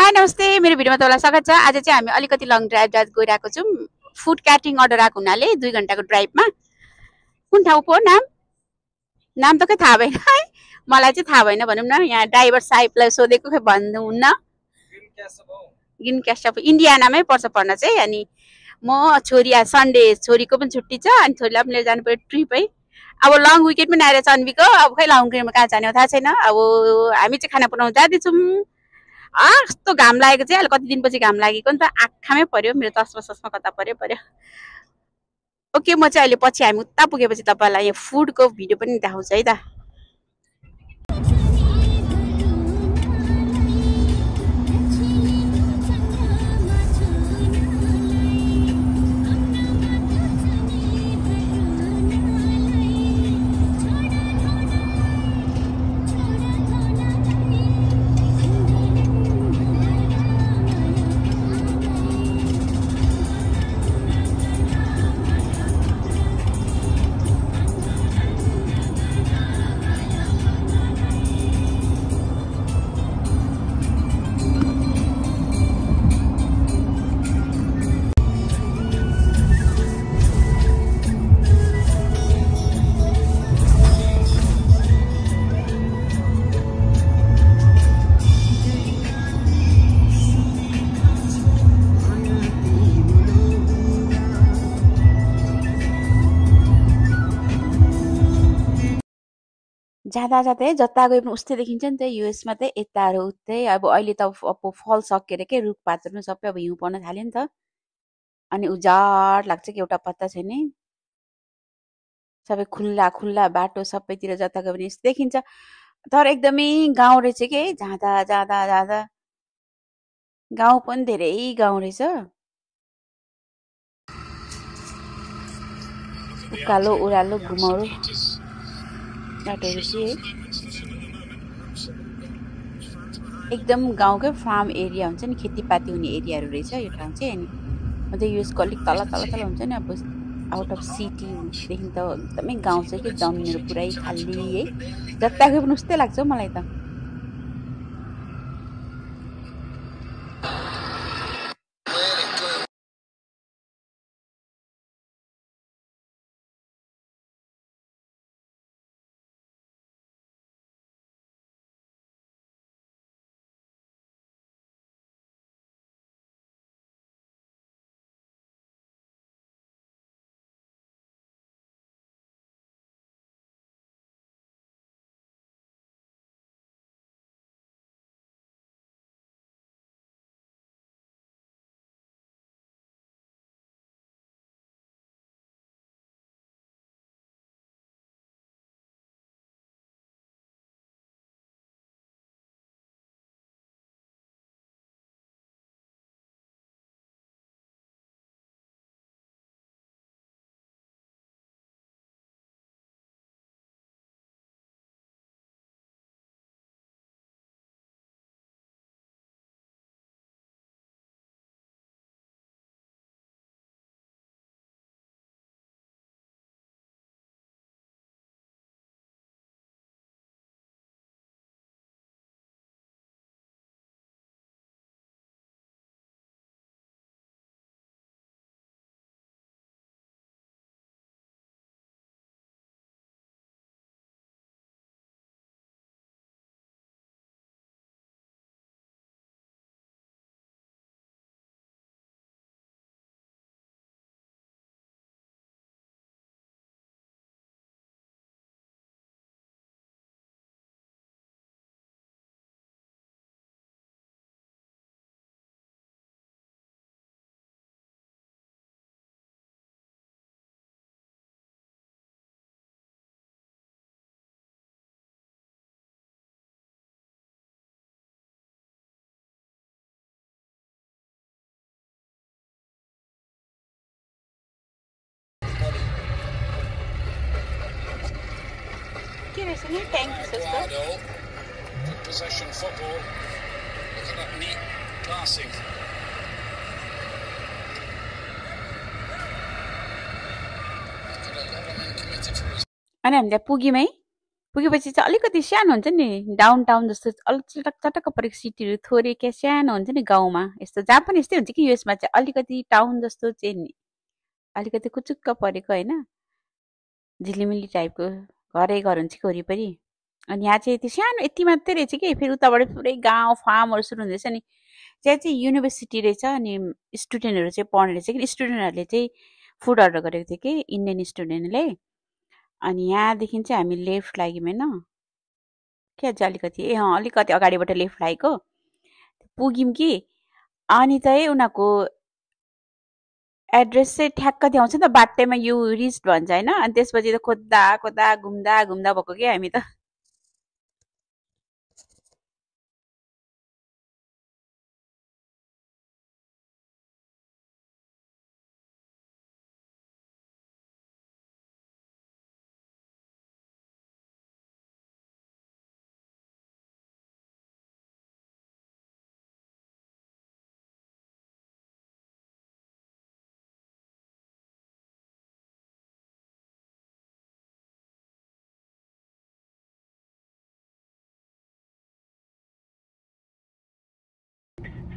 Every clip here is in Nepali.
हाई नमस्ते, मेरो भिडियोमा तपाईँलाई स्वागत छ। आज चाहिँ हामी अलिकति लङ ड्राइभ गइरहेको छौँ। फुड क्याटरिङ अर्डर आएको हुनाले 2 घण्टाको ड्राइभमा। कुन ठाउँ पो नाम त खै थाहा भएन है, मलाई चाहिँ थाहा भएन भनौँ न। यहाँ ड्राइभर साहेबलाई सोधेको खै भन्नुहुन्न। ग्रिन क्यास्टप इन्डियानामै पर्छ पर्न चाहिँ। अनि म छोरी सन्डे छोरीको पनि छुट्टी छ, अनि छोरीलाई पनि लिएर जानु पर्यो ट्रिप है। अब लङ विकेट पनि आएर अन्वीको, अब खै लङ विकेटमा कहाँ जाने हो थाहा छैन। अब हामी चाहिँ खाना बनाउनु जाँदैछौँ। कस्तो घाम लागेको चाहिँ अहिले कति दिनपछि घाम लागेको नि त, आँखामै पर्यो मेरो, चस्मा कता पर्यो। ओके, म चाहिँ अहिले पछि हामी उता पुगेपछि तपाईँलाई यहाँ फुडको भिडियो पनि देखाउँछु है त। जाँदा जाँदै जता गए पनि उस्तै देखिन्छ नि त युएसमा त, यताहरू उतै। अब अहिले त अब फल सकेर के रुखपातहरू सबै अब हिउँ पर्न थाल्यो नि त, अनि उजाड लाग्छ कि एउटा पत्ता छैन, सबै खुल्ला खुल्ला बाटो सबैतिर जता गए पनि यस्तो देखिन्छ। तर एकदमै गाउँ रहेछ कि जाँदा जाँदा जाँदा गाउँ पनि धेरै गाउँ रहेछ। उकालो ओह्रालो घुमाउरो बाटो रहेछ है, एकदम गाउँकै फार्म एरिया हुन्छ नि, खेतीपाती हुने एरियाहरू रहेछ यो ठाउँ चाहिँ। अनि अन्त युएसको अलिक तल हुन्छ नि, अब आउट अफ सिटीदेखि त एकदमै गाउँ छ कि, जमिनहरू पुरै खाली है, जता गए पनि उस्तै लाग्छ मलाई त। Thank you, sister. Possession football. Look at that neat passing. अनि हामीले पुग्यौँ है। पुगेपछि चाहिँ अलिकति सानो हुन्छ नि डाउन टाउन जस्तो अलिक चटक चटक्क परेको सिटीहरू थोरै क्या सानो हुन्छ नि गाउँमा यस्तो जहाँ पनि यस्तै हुन्छ कि युएसमा चाहिँ अलिकति टाउन जस्तो चाहिँ नि अलिकति कुचुक्क परेको होइन झिलिमिली टाइपको घरै घर हुन्छ कि वरिपरि अनि यहाँ चाहिँ त्यो सानो यति मात्रै रहेछ कि फेरि उताबाट पुरै गाउँ फार्महरू सुरु हुँदैछ नि त्यहाँ चाहिँ युनिभर्सिटी रहेछ अनि स्टुडेन्टहरू चाहिँ पढ्ने रहेछ कि स्टुडेन्टहरूले चाहिँ फुड अर्डर गरेको थियो कि इन्डियन स्टुडेन्टले अनि यहाँदेखि चाहिँ हामी लेफ्ट लाग्यौँ होइन क्या चाहिँ अलिकति अलिकति अगाडिबाट लेफ्ट लागेको पुग्यौँ कि अनि चाहिँ उनीहरूको एड्रेस चाहिँ ठ्याक्क देखाउँछ नि त बाटैमा यु रिच्ड भन्छ होइन अनि त्यसपछि त खोज्दा खोज्दा घुम्दा घुम्दा भएको कि हामी त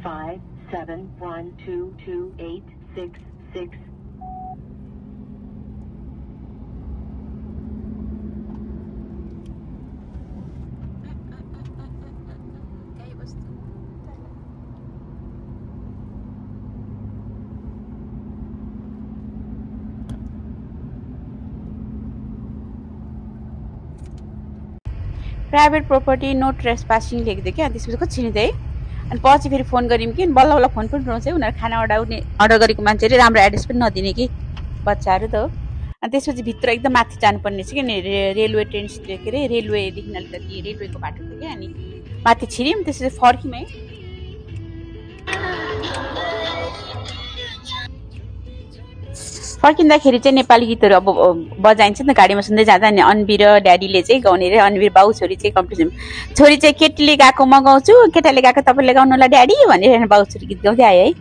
Five 7122866. Private property no trespassing लेख्दै थियो क्या त्यसपछि कति छिर्दै अनि पछि फेरि फोन गऱ्यौँ कि बल्ल बल्ल फोन पनि उठाउँछ उनीहरू खाना अर्डर गरेको मान्छेले राम्रो एड्रेस पनि नदिने कि बच्चाहरू त हो अनि त्यसपछि भित्र एकदम माथि जानुपर्ने छ कि रेलवे ट्रेन के अरे रेलवेदेखि अलिकति रेलवेको बाटो थियो क्या अनि माथि छिर्यौँ त्यसपछि फर्क्यौँ है फर्किँदाखेरि चाहिँ नेपाली गीतहरू अब बजाइन्छ नि त गाडीमा सुन्दै जाँदा नि अन्वी र ड्याडीले चाहिँ गाउने रे अन्वी बाउ छोरी चाहिँ कम्पिटिसन छोरी चाहिँ केटीले गाएको म गाउँछु केटाले गाएको तपाईँले गाउनु होला ड्याडी भनेर बाउ छोरी गीत गाउँदै आयो है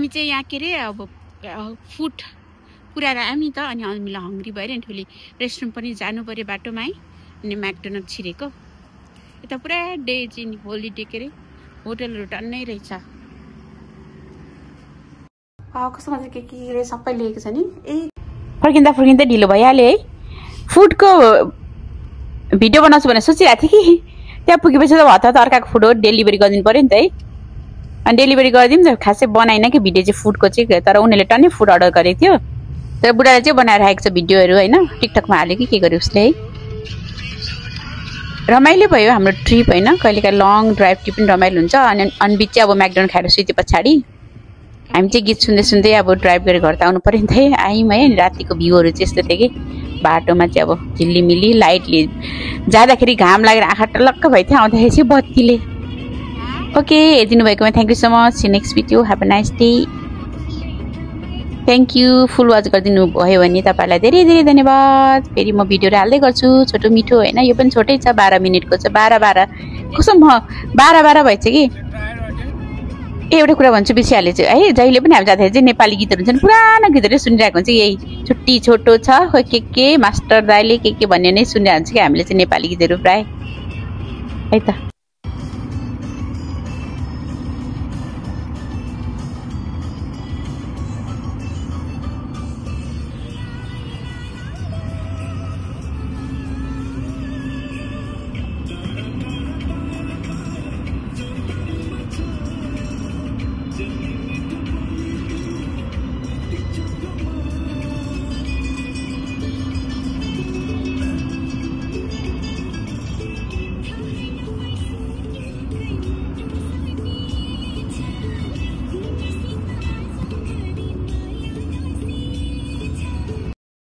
हामी चाहिँ यहाँ के अरे अब फुड पुऱ्याएर आयौँ नि त अनि हामीलाई हङ्ग्री भइरह्यो नि ठुली रेस्टरुम पनि जानु पर्यो बाटोमा है अनि म्याकडोनल्ड छिरेको यता पुरा डे चाहिँ होलिडे के अरे होटलहरू टन्नै रहेछ कस्तो मजा के सबै लिएको छ नि ए फर्किँदा ढिलो भइहाल्यो है फुडको भिडियो बनाउँछु भनेर सोचिरहेको थिएँ कि त्यहाँ पुगेपछि त हतार अर्काको फुड हो डेलिभरी गरिदिनु पर्यो नि त है अनि डेलिभरी गरिदिउँ त खासै बनाइन कि भिडियो चाहिँ फुडको चाहिँ तर उनीहरूले टन्नै फुड अर्डर गरेको थियो तर बुढाले चाहिँ बनाएर राखेको छ भिडियोहरू होइन टिकटकमा हाल्यो कि के गर्यो उसले है रमाइलो भयो हाम्रो ट्रिप होइन कहिलेकाहीँ लङ ड्राइभ ट्रिप पनि रमाइलो हुन्छ अनि अनबिच चाहिँ अब म्याकडोनल्ड खाएर सुत्यो पछाडि हामी चाहिँ गीत सुन्दै सुन्दै अब ड्राइभ गरेर घर त आउनु पर्यो नि त है आयौँ है रातिको भ्यूहरू चाहिँ यस्तो थियो कि बाटोमा चाहिँ अब झिल्लिमिली लाइटले जाँदाखेरि घाम लागेर आँखा टलक्क भइथ्यो आउँदाखेरि चाहिँ बत्तीले ओके हेरिदिनु भएकोमा thank you so much see next video have a nice day thank you full watch गरिदिनु भयो भने तपाईँहरूलाई धेरै धेरै धन्यवाद फेरि म भिडियोहरू हाल्दै गर्छु छोटो मिठो होइन यो पनि छोटै छ 12 मिनटको छ 12 कसो म 12 भएछ कि एउटा कुरा भन्छु बिर्सिहालेछु है जहिले पनि हामी जाँदाखेरि चाहिँ नेपाली गीतहरू हुन्छ नि पुरानो गीतहरू सुनिरहेको हुन्छ यही छुट्टी छोटो छ खोइ के मास्टर दाइले के भन्ने नै सुनिरहेको हुन्छ कि हामीले चाहिँ नेपाली गीतहरू प्राय है त